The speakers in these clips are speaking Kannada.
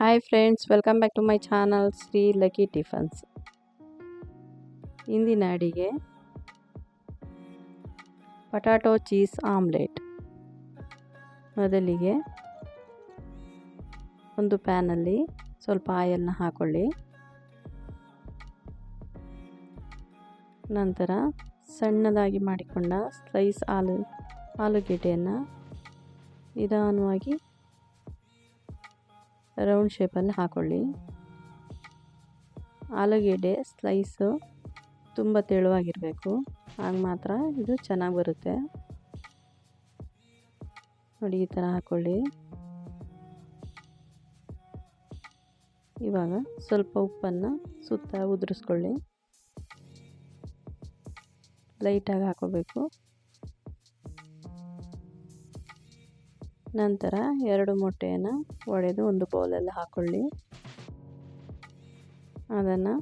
Hi friends, welcome back to my channel Shri lucky tiffins. ಇಂದಿನ ಅಡಿಗೆ ಪಟಾಟೊ ಚೀಸ್ ಆಮ್ಲೆಟ್. ಮೊದಲಿಗೆ ಒಂದು ಪ್ಯಾನಲ್ಲಿ ಸ್ವಲ್ಪ ಆಯಿಲ್ನ ಹಾಕೊಳ್ಳಿ. ನಂತರ ಸಣ್ಣದಾಗಿ ಮಾಡಿಕೊಂಡ ಸ್ಲೈಸ್ ಆಲೂಗೆಡ್ಡೆಯನ್ನು ನಿಧಾನವಾಗಿ ರೌಂಡ್ ಶೇಪಲ್ಲಿ ಹಾಕೊಳ್ಳಿ. ಆಲೂಗೆಡ್ಡೆ ಸ್ಲೈಸು ತುಂಬ ತೆಳುವಾಗಿರಬೇಕು, ಆಗ ಮಾತ್ರ ಇದು ಚೆನ್ನಾಗಿ ಬರುತ್ತೆ. ನೋಡಿ, ಈ ಥರ ಹಾಕ್ಕೊಳ್ಳಿ. ಇವಾಗ ಸ್ವಲ್ಪ ಉಪ್ಪನ್ನು ಸುತ್ತ ಉದುರಿಸ್ಕೊಳ್ಳಿ. ಲೈಟಾಗಿ ಹಾಕೋಬೇಕು. ನಂತರ 2 ಮೊಟ್ಟೆಯನ್ನು ಒಡೆದು ಒಂದು ಬೌಲಲ್ಲಿ ಹಾಕ್ಕೊಳ್ಳಿ. ಅದನ್ನು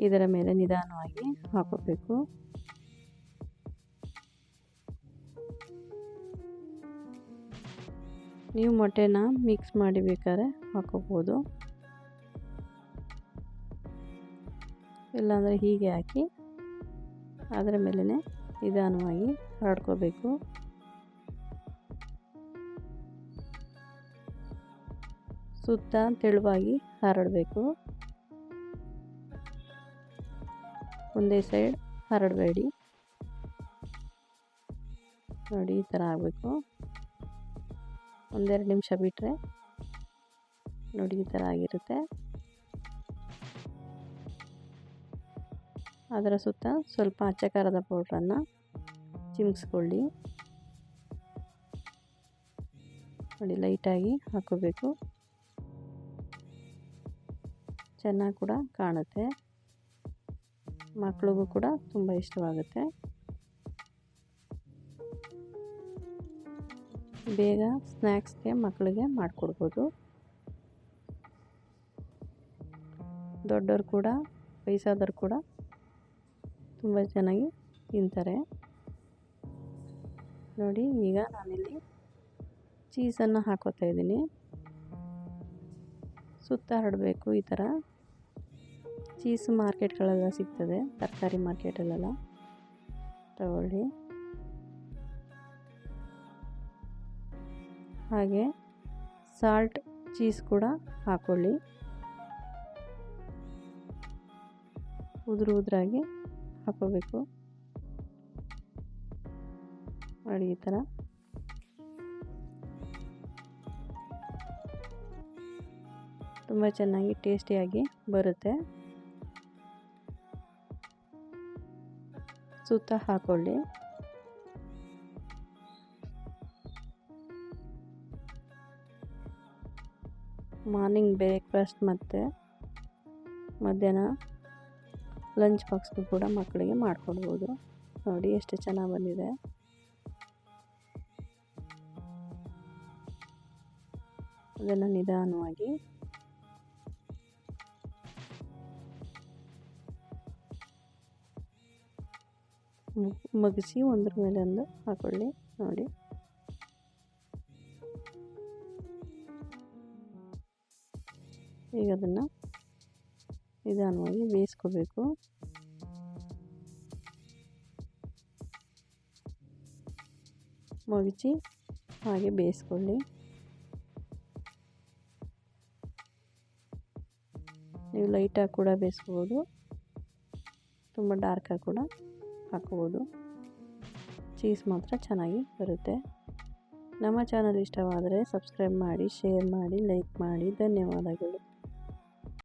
ಇದರ ಮೇಲೆ ನಿಧಾನವಾಗಿ ಹಾಕೋಬೇಕು. ನೀವು ಮೊಟ್ಟೆನ ಮಿಕ್ಸ್ ಮಾಡಿ ಬೇಕಾದ್ರೆ ಹಾಕೋಬೋದು, ಇಲ್ಲಾಂದರೆ ಹೀಗೆ ಹಾಕಿ ಅದರ ಮೇಲೇ ನಿಧಾನವಾಗಿ ಹರಡ್ಕೋಬೇಕು. ಸುತ್ತ ತೆಳುವಾಗಿ ಹರಡಬೇಕು, ಒಂದೇ ಸೈಡ್ ಹರಡಬೇಡಿ. ನೋಡಿ, ಈ ಥರ ಆಗಬೇಕು. ಒಂದೆರಡು ನಿಮಿಷ ಬಿಟ್ಟರೆ ನೋಡಿ ಈ ಥರ ಆಗಿರುತ್ತೆ. ಅದರ ಸುತ್ತ ಸ್ವಲ್ಪ ಅಚ್ಚ ಖಾರದ ಪೌಡ್ರನ್ನು ಚಿಮ್ಸ್ಕೊಳ್ಳಿ. ನೋಡಿ, ಲೈಟಾಗಿ ಹಾಕೋಬೇಕು. ಚೆನ್ನಾಗಿ ಕೂಡ ಕಾಣುತ್ತೆ, ಮಕ್ಕಳಿಗೂ ಕೂಡ ತುಂಬ ಇಷ್ಟವಾಗುತ್ತೆ. ಬೇಗ ಸ್ನ್ಯಾಕ್ಸ್ಗೆ ಮಕ್ಕಳಿಗೆ ಮಾಡಿಕೊಡ್ಬೋದು. ದೊಡ್ಡವರು ಕೂಡ, ವಯಸ್ಸಾದವರು ಕೂಡ ತುಂಬ ಚೆನ್ನಾಗಿ ತಿಂತಾರೆ. ನೋಡಿ, ಈಗ ನಾನಿಲ್ಲಿ ಚೀಸನ್ನು ಹಾಕೋತಾ ಇದ್ದೀನಿ. ಸುತ್ತ ಹರಡಬೇಕು. ಈ ಥರ ಚೀಸ್ ಮಾರ್ಕೆಟ್ಗಳೆಲ್ಲ ಸಿಗ್ತದೆ, ತರಕಾರಿ ಮಾರ್ಕೆಟಲ್ಲೆಲ್ಲ ತಗೊಳ್ಳಿ. ಹಾಗೆ ಸಾಲ್ಟ್ ಚೀಸ್ ಕೂಡ ಹಾಕ್ಕೊಳ್ಳಿ. ಉದುರಾಗಿ ಹಾಕೋಬೇಕು. ನೋಡಿ, ಈ ಥರ ತುಂಬ ಚೆನ್ನಾಗಿ ಟೇಸ್ಟಿಯಾಗಿ ಬರುತ್ತೆ. ಸುತ್ತ ಹಾಕೊಳ್ಳಿ. ಮಾರ್ನಿಂಗ್ ಬ್ರೇಕ್ಫಾಸ್ಟ್ ಮತ್ತು ಮಧ್ಯಾಹ್ನ ಲಂಚ್ ಬಾಕ್ಸ್ಗೂ ಕೂಡ ಮಕ್ಕಳಿಗೆ ಮಾಡಿಕೊಡ್ಬೋದು. ನೋಡಿ, ಎಷ್ಟು ಚೆನ್ನಾಗಿ ಬಂದಿದೆ. ಅದನ್ನು ನಿಧಾನವಾಗಿ ಮಗಿಸಿ ಒಂದ್ರ ಮೇಲೆ ಒಂದು ಹಾಕೊಳ್ಳಿ. ನೋಡಿ, ಈಗ ಅದನ್ನು ನಿಧಾನವಾಗಿ ಬೇಯಿಸ್ಕೋಬೇಕು. ಮಗಿಸಿ ಹಾಗೆ ಬೇಯಿಸ್ಕೊಳ್ಳಿ. ನೀವು ಲೈಟಾಗಿ ಕೂಡ ಬೇಯಿಸ್ಕೋಬೋದು, ತುಂಬ ಡಾರ್ಕಾಗಿ ಕೂಡ ಹಾಕ್ಬೋದು. ಚೀಸ್ ಮಾತ್ರ ಚೆನ್ನಾಗಿ ಬರುತ್ತೆ. ನಮ್ಮ ಚಾನಲ್ ಇಷ್ಟವಾದರೆ ಸಬ್ಸ್ಕ್ರೈಬ್ ಮಾಡಿ, ಶೇರ್ ಮಾಡಿ, ಲೈಕ್ ಮಾಡಿ. ಧನ್ಯವಾದಗಳು.